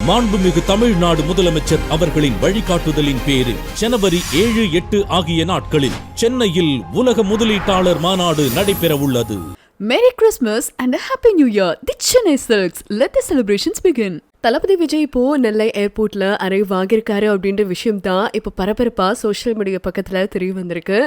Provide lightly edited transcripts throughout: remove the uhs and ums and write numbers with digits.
மாண்புமிகு தமிழ்நாடு முதலமைச்சர் அவர்களின் வழிகாட்டுதலின் பேரில் ஜனவரி 7, 8 ஆகிய நாட்களில் சென்னையில் உலக முதலீட்டாளர் மாநாடு நடைபெற உள்ளது. Merry Christmas and a Happy New Year. The Chennai Silks. Let the celebrations begin. தளபதி விஜய் இப்போ நெல்லை ஏர்போர்ட்ல அரைவ் ஆகியிருக்காரு அப்படின்ற விஷயம் தான் இப்போ பரபரப்பா சோஷியல் மீடியா பக்கத்துல தெரிய வந்திருக்கு.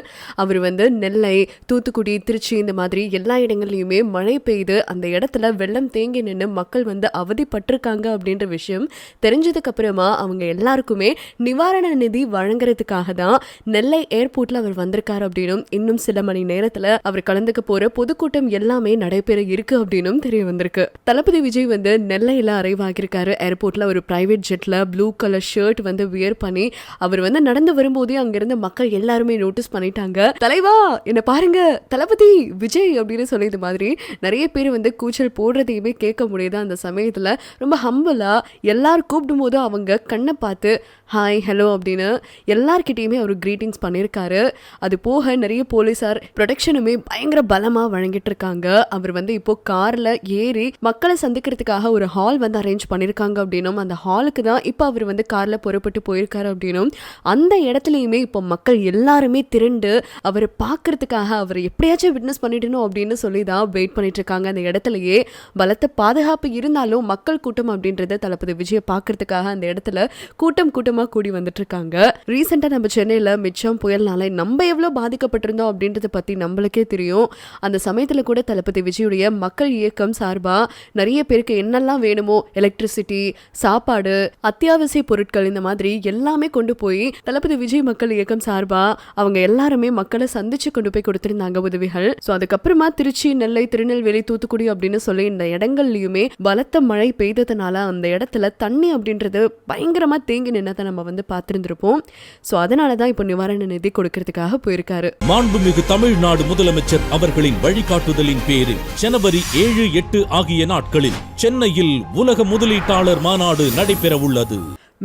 அவர் நெல்லை, தூத்துக்குடி, திருச்சி இந்த மாதிரி எல்லா இடங்கள்லயுமே மழை பெய்து அந்த இடத்துல வெள்ளம் தேங்கி நின்று மக்கள் அவதிப்பட்டிருக்காங்க அப்படின்ற விஷயம் தெரிஞ்சதுக்கு அப்புறமா அவங்க எல்லாருக்குமே நிவாரண நிதி வழங்குறதுக்காக தான் நெல்லை ஏர்போர்ட்ல அவர் வந்திருக்காரு அப்படின்னும் இன்னும் சில மணி நேரத்துல அவர் கலந்துக்க போற பொதுக்கூட்டம் எல்லாமே நடைபெற இருக்கு அப்படின்னும் தெரிய வந்திருக்கு. தளபதி விஜய் நெல்லையில அரைவ் ஆகியிருக்காரு. ஏர்போர்ட்ல ஒரு பிரைவேட் ஜெட்ல ப்ளூ கலர் ஷர்ட் வியர் பண்ணி அவர் நடந்து வரும்போதே அங்கிருந்த மக்கள் எல்லாருமே நோட்டீஸ் பண்ணிட்டாங்க. தலைவா என்ன பாருங்க, தளபதி விஜய் அப்படின்னு சொல்லி இது மாதிரி நிறைய பேர் கூச்சல் போடுறதையுமே கேட்க முடியுது. அந்த சமயத்துல ரொம்ப ஹம்பிளா எல்லாரும் கூப்பிடும் போது அவங்க கண்ணை பார்த்து ஹாய் ஹலோ அப்படின்னு எல்லார்கிட்டையுமே அவர் கிரீட்டிங்ஸ் பண்ணியிருக்காரு. அது போக நிறைய போலீஸார் ப்ரொடெக்ஷனுமே பயங்கர பலமா வழங்கிட்டு இருக்காங்க. அவர் இப்போ கார்ல ஏறி மக்களை சந்திக்கிறதுக்காக ஒரு ஹால் அரேஞ்ச் பண்ணிருக்காங்க அப்படின்னும் அந்த ஹாலுக்கு தான் இப்போ அவர் கார்ல புறப்பட்டு போயிருக்காரு அப்படின்னும் அந்த இடத்துலயுமே இப்போ மக்கள் எல்லாருமே திரண்டு அவரை பார்க்கறதுக்காக அவரை எப்படியாச்சும் விட்னஸ் பண்ணிடணும் அப்படின்னு சொல்லி தான் வெயிட் பண்ணிட்டு இருக்காங்க. அந்த இடத்துலயே பலத்த பாதுகாப்பு இருந்தாலும் மக்கள் கூட்டம் அப்படின்றத தளபதி விஜயை பார்க்கறதுக்காக அந்த இடத்துல கூட்டமா கூடி வந்துட்டு இருக்காங்க. ரீசெண்டா நம்ம சென்னையில மிச்சம் புயல்னால நம்ம எவ்வளவு பாதிக்கப்பட்டிருந்தோம் அப்படின்றத பத்தி நம்மளுக்கே தெரியும். அந்த சமயத்துல கூட தளபதி விஜயுடைய மக்கள் இயக்கம் சார்பா நிறைய பேருக்கு என்னெல்லாம் வேணுமோ எலக்ட்ரிசிட்டி, சாப்பாடு, அத்தியாவசிய பொருட்கள் இந்த மாதிரி எல்லாமே கொண்டு போய் தளபதி விஜய் மக்கள் இயக்கம் சார்பா அவங்க எல்லாருமே மக்களை சந்திச்சு கொண்டு போய் கொடுத்திருந்தாங்க உதவிகள். சோ அதுக்கப்புறமா திருச்சி, நெல்லை, திருநெல்வேலி, தூத்துக்குடி அப்படின்னு சொல்லி இந்த இடங்கள்லயுமே பலத்த மழை பெய்ததுனால அந்த இடத்துல தண்ணி அப்படின்றது பயங்கரமா தேங்கி நின்னதை நம்ம பார்த்திருந்திருப்போம். சோ அதனாலதான் இப்போ நிவாரண நிதி கொடுக்கறதுக்காக போயிருக்காரு. மாண்புமிகு தமிழ்நாடு முதலமைச்சர் அவர்களின் வழிகாட்டுதலின் பேரில் ஜனவரி 7, 8 ஆகிய நாட்களில் சென்னையில் உலக முதலீட்டாளர் மாநாடு நடைபெற உள்ளது.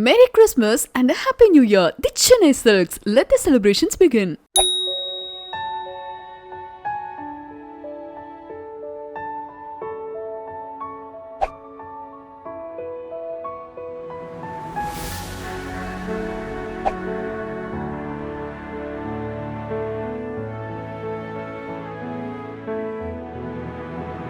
Merry Christmas and a Happy New Year. The Chennai Silks. Let the celebrations begin.